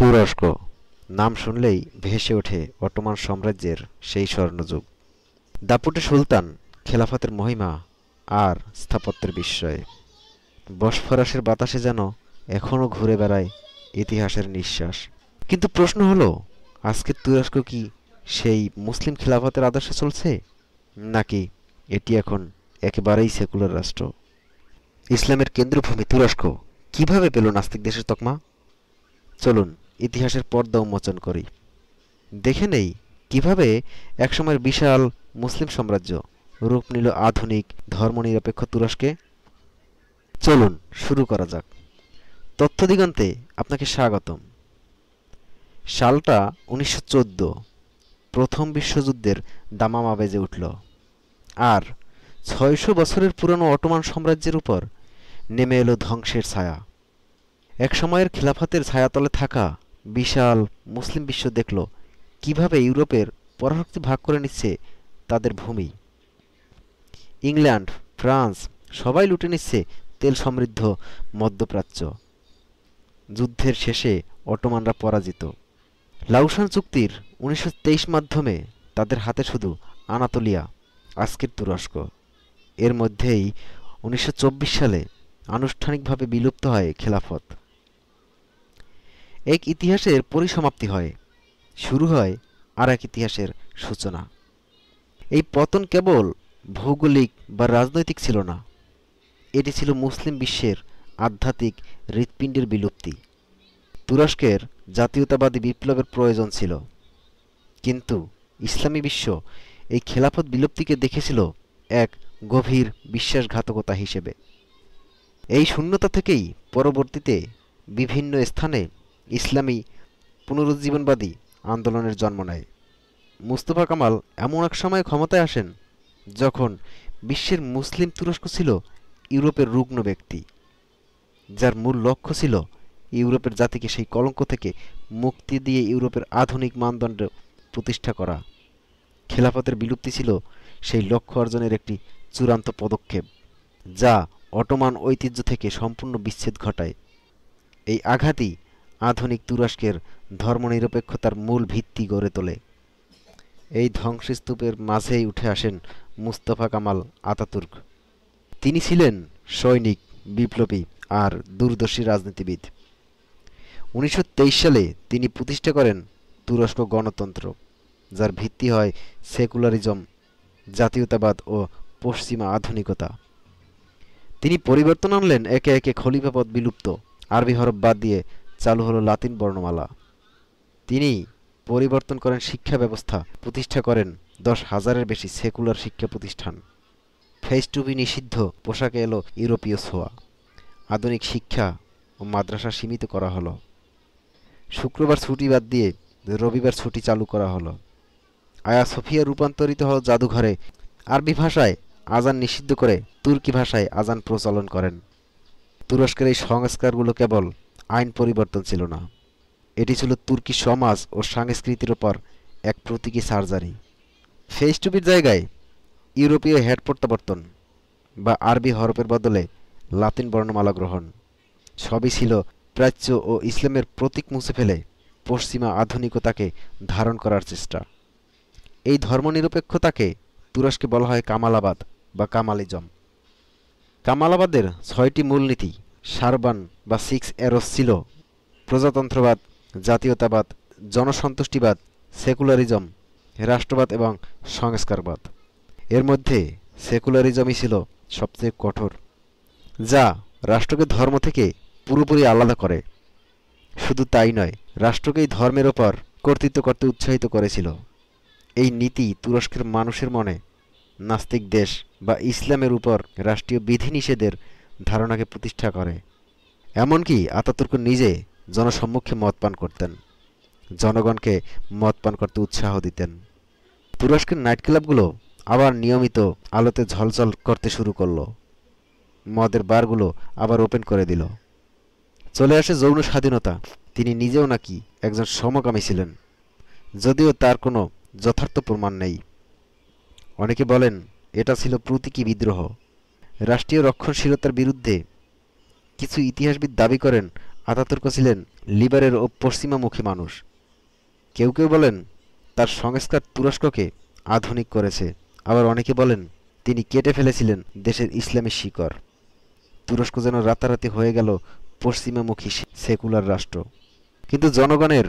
তুরস্ক নাম শুনলেই ভেসে ওঠে অটোমান সাম্রাজ্যের সেই স্বর্ণযুগ। দাপুটে সুলতান, খেলাফতের মহিমা আর স্থাপত্যের বিস্ময়। বসফরাসের বাতাসে যেন এখনও ঘুরে বেড়ায় ইতিহাসের নিঃশ্বাস। কিন্তু প্রশ্ন হলো, আজকের তুরস্ক কি সেই মুসলিম খেলাফতের আদর্শে চলছে, নাকি এটি এখন একেবারেই সেকুলার রাষ্ট্র? ইসলামের কেন্দ্রভূমি তুরস্ক কিভাবে পেল নাস্তিক দেশের তকমা? চলুন ইতিহাসের পর্দা উন্মোচন করি। দেখে নেই কিভাবে একসময়ের বিশাল মুসলিম সাম্রাজ্য রূপ নিল আধুনিক ধর্মনিরপেক্ষ তুরস্কে। চলুন শুরু করা যাক। তথ্য দিগন্তে আপনাকে স্বাগতম। সালটা 1914। প্রথম বিশ্বযুদ্ধের দামামা বেজে উঠল, আর 600 বছরের পুরনো অটোমান সাম্রাজ্যের উপর নেমে এলো ধ্বংসের ছায়া। এক সময়ের খিলাফতের ছায়াতলে থাকা বিশাল মুসলিম বিশ্ব দেখল কিভাবে ইউরোপের পরাশক্তি ভাগ করে নিচ্ছে তাদের ভূমি। ইংল্যান্ড, ফ্রান্স সবাই লুটে নিচ্ছে তেল সমৃদ্ধ মধ্যপ্রাচ্য। যুদ্ধের শেষে অটোমানরা পরাজিত। লাউসান চুক্তির 1923 মাধ্যমে তাদের হাতে শুধু আনাতোলিয়া, আজকের তুরস্ক। এর মধ্যেই 1924 সালে আনুষ্ঠানিকভাবে বিলুপ্ত হয় খেলাফত। এক ইতিহাসের পরিসমাপ্তি হয়, শুরু হয় আর এক ইতিহাসের সূচনা। এই পতন কেবল ভৌগোলিক বা রাজনৈতিক ছিল না, এটি ছিল মুসলিম বিশ্বের আধ্যাত্মিক হৃৎপিণ্ডের বিলুপ্তি। তুরস্কের জাতীয়তাবাদী বিপ্লবের প্রয়োজন ছিল, কিন্তু ইসলামী বিশ্ব এই খেলাফত বিলুপ্তিকে দেখেছিল এক গভীর বিশ্বাসঘাতকতা হিসেবে। এই শূন্যতা থেকেই পরবর্তীতে বিভিন্ন স্থানে ইসলামী পুনরুজ্জীবনবাদী আন্দোলনের জন্ম নেয়। মুস্তফা কামাল এমন এক সময়ে ক্ষমতায় আসেন যখন বিশ্বের মুসলিম তুরস্ক ছিল ইউরোপের রুগ্ন ব্যক্তি, যার মূল লক্ষ্য ছিল ইউরোপের জাতিকে সেই কলঙ্ক থেকে মুক্তি দিয়ে ইউরোপের আধুনিক মানদণ্ড প্রতিষ্ঠা করা। খেলাফতের বিলুপ্তি ছিল সেই লক্ষ্য অর্জনের একটি চূড়ান্ত পদক্ষেপ, যা অটোমান ঐতিহ্য থেকে সম্পূর্ণ বিচ্ছেদ ঘটায়। এই আঘাতই আধুনিক তুরস্কের ধর্মনিরপেক্ষতার মূল ভিত্তি গড়ে তোলে। এই ধ্বংসস্তূপের মাঝেই উঠে আসেন মুস্তফা কামাল আতাতুর্ক। তিনি ছিলেন সৈনিক, বিপ্লবী আর দূরদর্শী রাজনীতিবিদ। 1923 সালে তিনি প্রতিষ্ঠা করেন তুরস্ক গণতন্ত্র, যার ভিত্তি হয় সেকুলারিজম, জাতীয়তাবাদ ও পশ্চিমা আধুনিকতা। তিনি পরিবর্তন আনলেন একে একে খলিফাপদ বিলুপ্ত, আরবি হরফ বাদ দিয়ে চালু হলো লাতিন বর্ণমালা। তিনি পরিবর্তন করেন শিক্ষা ব্যবস্থা, প্রতিষ্ঠা করেন 10,000-এর বেশি সেকুলার শিক্ষা প্রতিষ্ঠান। ফেস টুপি নিষিদ্ধ, পোশাকে এলো ইউরোপীয় ছোঁয়া। আধুনিক শিক্ষা ও মাদ্রাসা সীমিত করা হলো। শুক্রবার ছুটি বাদ দিয়ে রবিবার ছুটি চালু করা হলো। আয়া সোফিয়া রূপান্তরিত হল জাদুঘরে। আরবি ভাষায় আজান নিষিদ্ধ করে তুর্কি ভাষায় আজান প্রচলন করেন। তুরস্কের এই সংস্কারগুলো কেবল আইন পরিবর্তন ছিল না, এটি ছিল তুর্কি সমাজ ও সংস্কৃতির ওপর এক প্রতীকী সার্জারি। ফেস টুপির জায়গায় ইউরোপীয় হেড প্রত্যাবর্তন বা আরবি হরফের বদলে লাতিন বর্ণমালা গ্রহণ, সবই ছিল প্রাচ্য ও ইসলামের প্রতীক মুছে ফেলে পশ্চিমা আধুনিকতাকে ধারণ করার চেষ্টা। এই ধর্মনিরপেক্ষতাকে তুরস্কে বলা হয় কামালাবাদ বা কামালিজম। কামালাবাদের 6টি মূলনীতি সারবান বা 6 অ্যারোস ছিল: প্রজাতন্ত্রবাদ, জাতীয়তাবাদ, জনসন্তুষ্টিবাদ, সেকুলারিজম, রাষ্ট্রবাদ এবং সংস্কারবাদ। এর মধ্যে সেকুলারিজমই ছিল সবচেয়ে কঠোর, যা রাষ্ট্রকে ধর্ম থেকে পুরোপুরি আলাদা করে। শুধু তাই নয়, রাষ্ট্রকেই ধর্মের ওপর কর্তৃত্ব করতে উৎসাহিত করেছিল। এই নীতি তুরস্কের মানুষের মনে নাস্তিক দেশ বা ইসলামের উপর রাষ্ট্রীয় বিধিনিষেধের ধারণাকে প্রতিষ্ঠা করে। এমনকি আতাতুর্ক নিজে জনসম্মুখে মদ পান করতেন, জনগণকে মদ পান করতে উৎসাহ দিতেন। তুরস্কের নাইট ক্লাবগুলো আবার নিয়মিত আলোতে ঝলঝল করতে শুরু করলো। মদের বারগুলো আবার ওপেন করে দিল। চলে আসে যৌন স্বাধীনতা। তিনি নিজেও নাকি একজন সমকামী ছিলেন, যদিও তার কোনো যথার্থ প্রমাণ নেই। অনেকে বলেন এটা ছিল প্রতীকী বিদ্রোহ, রাষ্ট্রীয় রক্ষণশীলতার বিরুদ্ধে। কিছু ইতিহাসবিদ দাবি করেন আতাতুর্ক ছিলেন লিবারেল ও পশ্চিমামুখী মানুষ। কেউ কেউ বলেন তার সংস্কার তুরস্ককে আধুনিক করেছে, আবার অনেকে বলেন তিনি কেটে ফেলেছিলেন দেশের ইসলামী শিকড়। তুরস্ক যেন রাতারাতি হয়ে গেল পশ্চিমামুখী সেকুলার রাষ্ট্র। কিন্তু জনগণের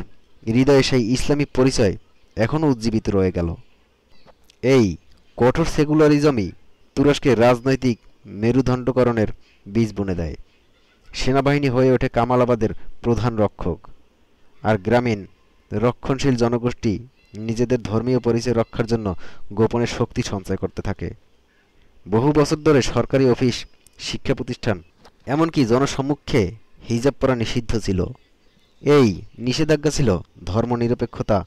হৃদয়ে সেই ইসলামী পরিচয় এখনও উজ্জীবিত রয়ে গেল। এই কঠোর সেকুলারিজমই তুরস্কের রাজনৈতিক মেরুদণ্ডকরণের বীজ বুনে দেয়। সেনাবাহিনী হয়ে ওঠে কামালাবাদের প্রধান রক্ষক, আর গ্রামীণ রক্ষণশীল জনগোষ্ঠী নিজেদের ধর্মীয় পরিচয় রক্ষার জন্য গোপনে শক্তি সঞ্চয় করতে থাকে। বহু বছর ধরে সরকারি অফিস, শিক্ষা প্রতিষ্ঠান, এমনকি জনসম্মুখে হিজাব পরা নিষিদ্ধ ছিল। এই নিষেধাজ্ঞা ছিল ধর্মনিরপেক্ষতা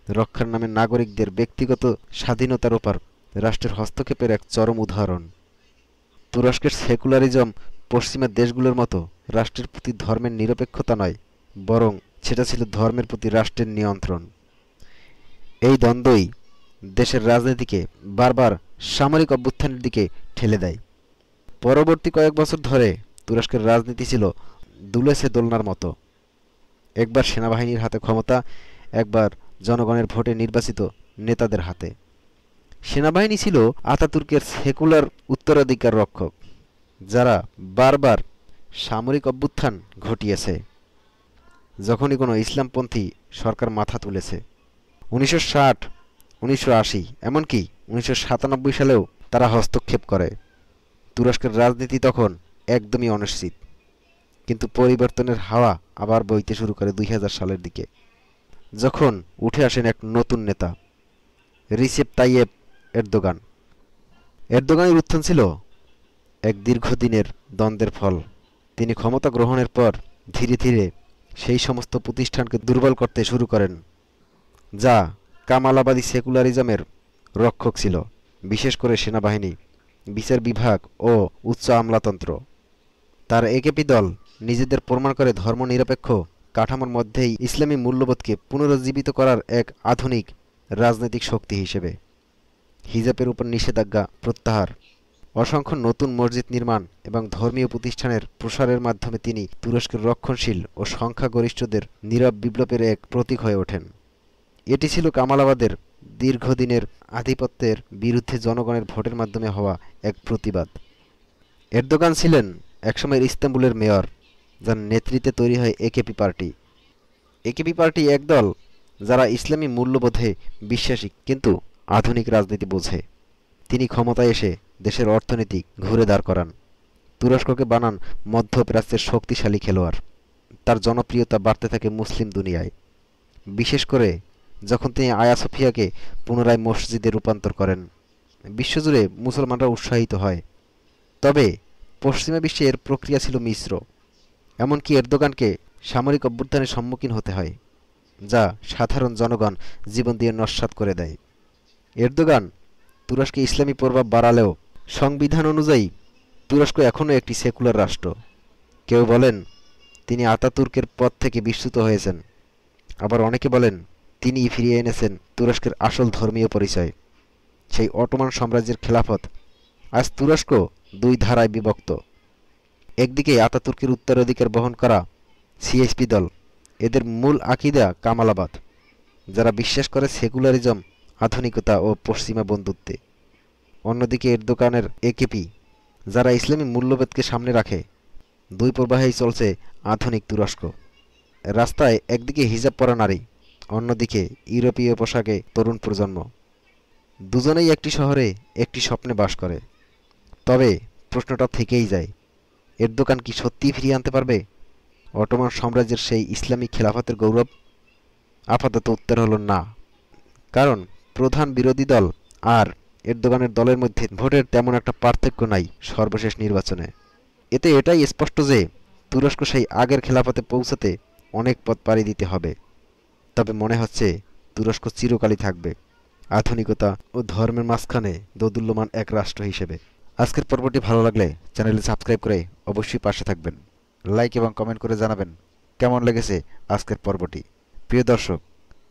রক্ষার নামে নাগরিকদের ব্যক্তিগত স্বাধীনতার ওপর রাষ্ট্রের হস্তক্ষেপের এক চরম উদাহরণ। তুরস্কের সেকুলারিজম পশ্চিমা দেশগুলোর মতো রাষ্ট্রের প্রতি ধর্মের নিরপেক্ষতা নয়, বরং সেটা ছিল ধর্মের প্রতি রাষ্ট্রের নিয়ন্ত্রণ। এই দ্বন্দ্বই দেশের রাজনীতিকে বারবার সামরিক অভ্যুত্থানের দিকে ঠেলে দেয়। পরবর্তী কয়েক বছর ধরে তুরস্কের রাজনীতি ছিল দুলেছে দোলনার মতো। একবার সেনাবাহিনীর হাতে ক্ষমতা, একবার জনগণের ভোটে নির্বাচিত নেতাদের হাতে। সেনাবাহিনী ছিল আতাতুর্কের সেকুলার উত্তরাধিকার রক্ষক, যারা বারবার সামরিক অভ্যুত্থান ঘটিয়েছে যখনই কোনো ইসলামপন্থী সরকার মাথা তুলেছে। 1960, 1980, এমনকি 1997 সালেও তারা হস্তক্ষেপ করে। তুরস্কের রাজনীতি তখন একদমই অনিশ্চিত, কিন্তু পরিবর্তনের হাওয়া আবার বইতে শুরু করে 2000 সালের দিকে, যখন উঠে আসেন এক নতুন নেতা, রিসেপ তাইয়েপ এরদোগান। এরদোগানের উত্থান ছিল এক দীর্ঘদিনের দ্বন্দ্বের ফল। তিনি ক্ষমতা গ্রহণের পর ধীরে ধীরে সেই সমস্ত প্রতিষ্ঠানকে দুর্বল করতে শুরু করেন যা কামালাবাদী সেকুলারিজমের রক্ষক ছিল, বিশেষ করে সেনাবাহিনী, বিচার বিভাগ ও উচ্চ আমলাতন্ত্র। তার একেপি দল নিজেদের প্রমাণ করে ধর্মনিরপেক্ষ কাঠামোর মধ্যেই ইসলামী মূল্যবোধকে পুনরুজ্জীবিত করার এক আধুনিক রাজনৈতিক শক্তি হিসেবে। হিজাবের উপর নিষেধাজ্ঞা প্রত্যাহার, অসংখ্য নতুন মসজিদ নির্মাণ এবং ধর্মীয় প্রতিষ্ঠানের প্রসারের মাধ্যমে তিনি তুরস্কের রক্ষণশীল ও সংখ্যাগরিষ্ঠদের নীরব বিপ্লবের এক প্রতীক হয়ে ওঠেন। এটি ছিল কামালাবাদের দীর্ঘদিনের আধিপত্যের বিরুদ্ধে জনগণের ভোটের মাধ্যমে হওয়া এক প্রতিবাদ। এরদোগান ছিলেন একসময়ের ইস্তাম্বুলের মেয়র, যার নেতৃত্বে তৈরি হয় একেপি পার্টি। একেপি পার্টি একদল যারা ইসলামী মূল্যবোধে বিশ্বাসী কিন্তু আধুনিক রাজনীতি বোঝে। তিনি ক্ষমতায় এসে দেশের অর্থনীতি ঘুরে দাঁড় করান, তুরস্ককে বানান মধ্যপ্রাচ্যের শক্তিশালী খেলোয়াড়। তার জনপ্রিয়তা বাড়তে থাকে মুসলিম দুনিয়ায়, বিশেষ করে যখন তিনি আয়া সোফিয়াকে পুনরায় মসজিদে রূপান্তর করেন। বিশ্বজুড়ে মুসলমানরা উৎসাহিত হয়। তবে পশ্চিমা বিশ্বে এর প্রক্রিয়া ছিল মিশ্র। এমনকি এরদোগানকে সামরিক অভ্যুত্থানের সম্মুখীন হতে হয়, যা সাধারণ জনগণ জীবন দিয়ে নস্যাৎ করে দেয়। এরদোগান তুরস্কে ইসলামী প্রভাব বাড়ালেও সংবিধান অনুযায়ী তুরস্ক এখনও একটি সেকুলার রাষ্ট্র। কেউ বলেন তিনি আতাতুর্কের পদ থেকে বিচ্যুত হয়েছেন, আবার অনেকে বলেন তিনিই ফিরিয়ে এনেছেন তুরস্কের আসল ধর্মীয় পরিচয়, সেই অটোমান সাম্রাজ্যের খেলাফত। আজ তুরস্ক দুই ধারায় বিভক্ত। একদিকে আতাতুর্কের উত্তরাধিকার বহন করা সিএসপি দল, এদের মূল আকিদা কামালাবাদ, যারা বিশ্বাস করে সেকুলারিজম, আধুনিকতা ও পশ্চিমা বন্ধুত্বে। অন্যদিকে এরদোগানের একেপি, যারা ইসলামী মূল্যবোধকে সামনে রাখে। দুই প্রবাহেই চলছে আধুনিক তুরস্ক। রাস্তায় একদিকে হিজাব পরা নারী, অন্যদিকে ইউরোপীয় পোশাকে তরুণ প্রজন্ম। দুজনেই একটি শহরে একটি স্বপ্নে বাস করে। তবে প্রশ্নটা থেকেই যায়, এরদোগান কি সত্যিই ফিরিয়ে আনতে পারবে অটোমান সাম্রাজ্যের সেই ইসলামিক খেলাফতের গৌরব? আপাতত উত্তর হলো না, কারণ প্রধান বিরোধী দল আর এরদোগানের দলের মধ্যে ভোটের তেমন একটা পার্থক্য নাই সর্বশেষ নির্বাচনে। এতে এটাই স্পষ্ট যে তুরস্ক সেই আগের খেলাফতে পৌঁছাতে অনেক পথ পাড়ি দিতে হবে। তবে মনে হচ্ছে তুরস্ক চিরকালই থাকবে আধুনিকতা ও ধর্মের মাঝখানে দোদুল্যমান এক রাষ্ট্র হিসেবে। আজকের পর্বটি ভালো লাগলে চ্যানেলটি সাবস্ক্রাইব করে অবশ্যই পাশে থাকবেন। লাইক এবং কমেন্ট করে জানাবেন কেমন লেগেছে আজকের পর্বটি। প্রিয় দর্শক,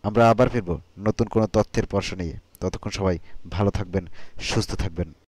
আমরা আবার ফিরব নতুন কোনো তথ্যের পর্ব নিয়ে। ততক্ষণ সবাই ভালো থাকবেন, সুস্থ থাকবেন।